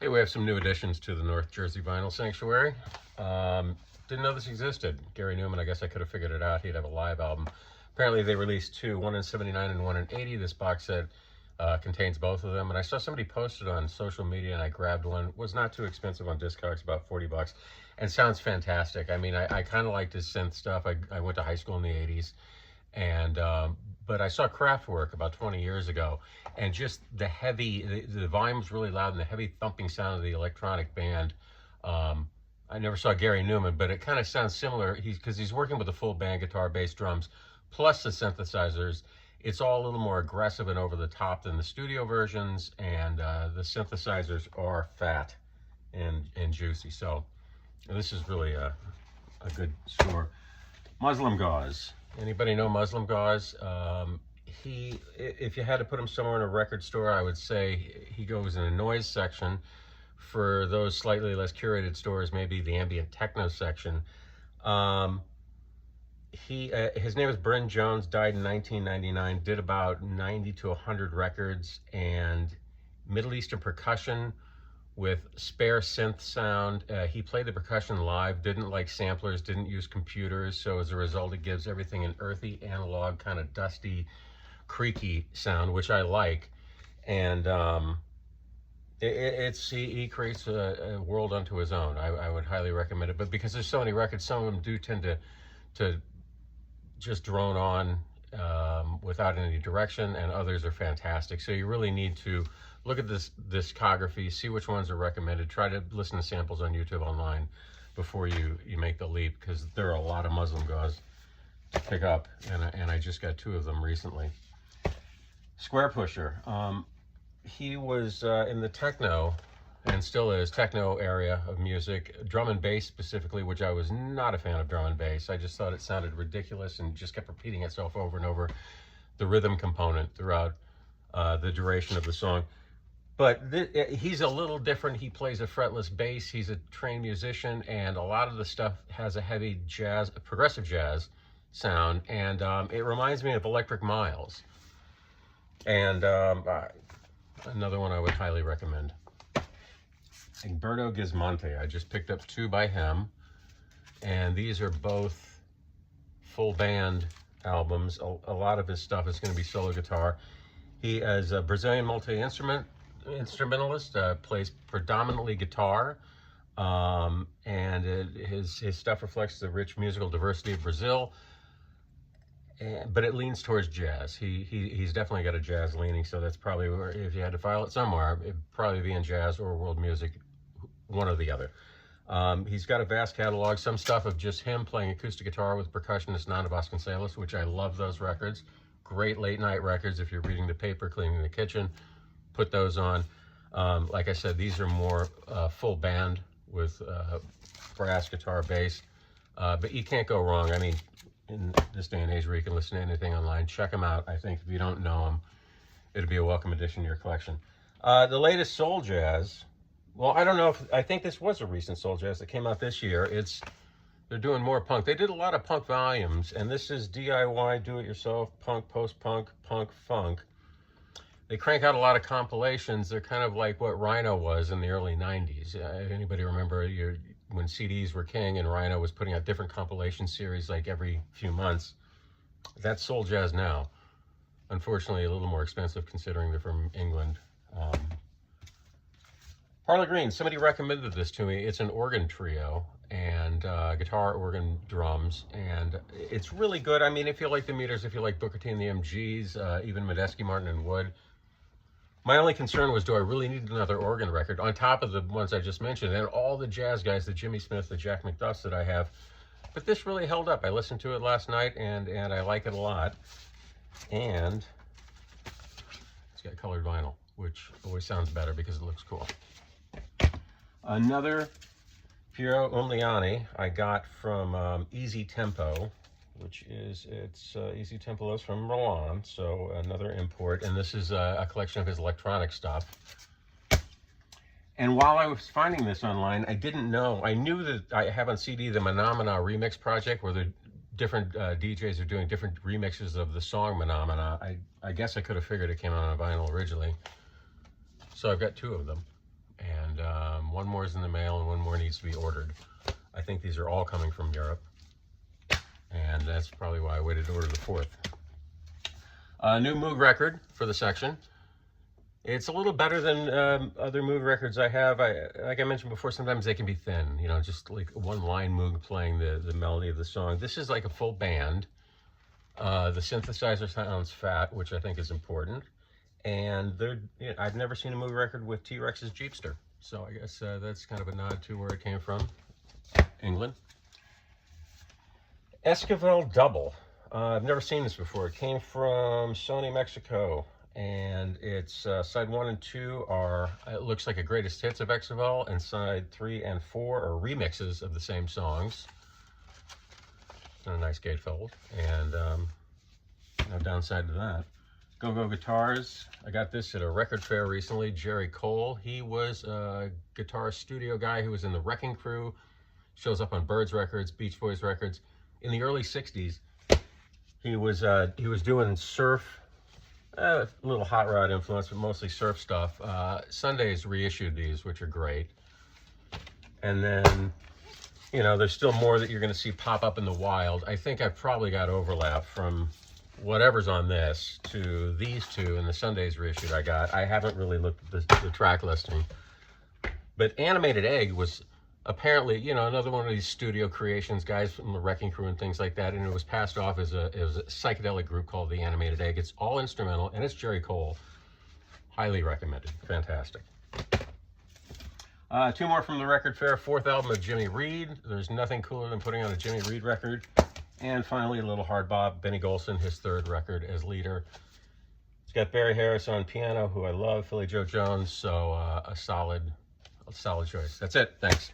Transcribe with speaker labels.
Speaker 1: Hey, we have some new additions to the North Jersey Vinyl Sanctuary. Didn't know this existed. Gary Newman, I guess I could have figured it out. He'd have a live album. Apparently they released two, one in 79 and one in 80. This box set contains both of them. And I saw somebody posted on social media and I grabbed one. It was not too expensive on Discogs, about 40 bucks. And sounds fantastic. I mean, I kind of liked his synth stuff. I went to high school in the 80s. And but I saw Kraftwerk about 20 years ago, and just the heavy, the volume's really loud, and the heavy thumping sound of the electronic band. I never saw Gary Newman, but it kind of sounds similar. Because he's working with a full band, guitar, bass, drums, plus the synthesizers. It's all a little more aggressive and over the top than the studio versions, and the synthesizers are fat and juicy. So this is really a good score. Muslim Gauze. Anybody know Muslim Gauze? If you had to put him somewhere in a record store, I would say he goes in the noise section. For those slightly less curated stores, maybe the ambient techno section. His name is Bryn Jones, died in 1999, did about 90 to 100 records, and Middle Eastern percussion with spare synth sound. He played the percussion live, didn't like samplers, didn't use computers, so as a result it gives everything an earthy, analog, kind of dusty, creaky sound, which I like. And he creates a world unto his own. I would highly recommend it, but because there's so many records, some of them do tend to just drone on without any direction, and others are fantastic. So you really need to look at this discography, see which ones are recommended, try to listen to samples on YouTube online before you make the leap, because there are a lot of Muslim Gauze to pick up, and I just got two of them recently. Square Pusher. He was in the techno, and still is, techno area of music, drum and bass specifically, which I was not a fan of drum and bass. I just thought it sounded ridiculous and just kept repeating itself over and over, the rhythm component throughout the duration of the song. But he's a little different. He plays a fretless bass. He's a trained musician, and a lot of the stuff has a heavy jazz, progressive jazz sound, and it reminds me of Electric Miles. And another one I would highly recommend. Egberto Gismonte. I just picked up two by him, and these are both full band albums. A lot of his stuff is going to be solo guitar. He is a Brazilian multi-instrumentalist, plays predominantly guitar, and his stuff reflects the rich musical diversity of Brazil, but it leans towards jazz. He's definitely got a jazz leaning, so that's probably where, if you had to file it somewhere, it'd probably be in jazz or world music, one or the other. He's got a vast catalog, some stuff of just him playing acoustic guitar with percussionist Nana Vasconcelos, which I love those records. Great late night records if you're reading the paper, cleaning the kitchen, put those on. Like I said, these are more full band with brass, guitar, bass, but you can't go wrong. I mean, in this day and age where you can listen to anything online, check them out. I think if you don't know them, it'll be a welcome addition to your collection. The latest soul jazz, well, I don't know if, I think this was a recent soul jazz that came out this year. They're doing more punk. They did a lot of punk volumes, and this is DIY, do-it-yourself, punk, post-punk, punk, funk. They crank out a lot of compilations. They're kind of like what Rhino was in the early 90s. If anybody remember when CDs were king and Rhino was putting out different compilation series like every few months? That's soul jazz now. Unfortunately, a little more expensive considering they're from England. Parlor Green, somebody recommended this to me. It's an organ trio, and guitar, organ, drums, and it's really good. I mean, if you like the Meters, if you like Booker T and the MGs, even Medeski, Martin, and Wood. My only concern was, do I really need another organ record on top of the ones I just mentioned, and all the jazz guys, the Jimmy Smith, the Jack McDuffs that I have? But this really held up. I listened to it last night, and I like it a lot. And it's got colored vinyl, which always sounds better because it looks cool. Another Piero Umiliani I got from Easy Tempo, which is, Easy Tempo is from Milan, so another import. And this is a collection of his electronic stuff. And while I was finding this online, I didn't know, I knew that I have on CD the Menomina Remix Project, where the different DJs are doing different remixes of the song Menomina. I guess I could have figured it came out on vinyl originally. So I've got two of them. And One more is in the mail and one more needs to be ordered. I think these are all coming from Europe, and that's probably why I waited to order the fourth. New Moog record for the section. It's a little better than other Moog records I have. Like I mentioned before, sometimes they can be thin, you know, just like one line Moog playing the melody of the song. This is like a full band. The synthesizer sounds fat, which I think is important. And I've never seen a Moog record with T-Rex's Jeepster. So I guess that's kind of a nod to where it came from, England. Esquivel Double. I've never seen this before. It came from Sony Mexico. And it's side 1 and 2 are, it looks like a greatest hits of Esquivel, and side 3 and 4 are remixes of the same songs. And a nice gatefold. And no downside to that. Go-Go Guitars. I got this at a record fair recently. Jerry Cole. He was a guitar studio guy who was in the Wrecking Crew. Shows up on Byrds Records, Beach Boys Records. In the early 60s, he was doing surf, a little hot rod influence, but mostly surf stuff. Sundays reissued these, which are great. And then, you know, there's still more that you're going to see pop up in the wild. I think I've probably got overlap from whatever's on this to these two in the Sundays reissued I got. I haven't really looked at the track listing. But Animated Egg was apparently, you know, another one of these studio creations, guys from the Wrecking Crew and things like that, and it was passed off as a psychedelic group called the Animated Egg. It's all instrumental, and it's Jerry Cole. Highly recommended. Fantastic. Two more from the record fair. Fourth album of Jimmy Reed. There's nothing cooler than putting on a Jimmy Reed record. And finally, a little hard bop, Benny Golson, his third record as leader. It's got Barry Harris on piano, who I love, Philly Joe Jones, so a solid choice. That's it. Thanks.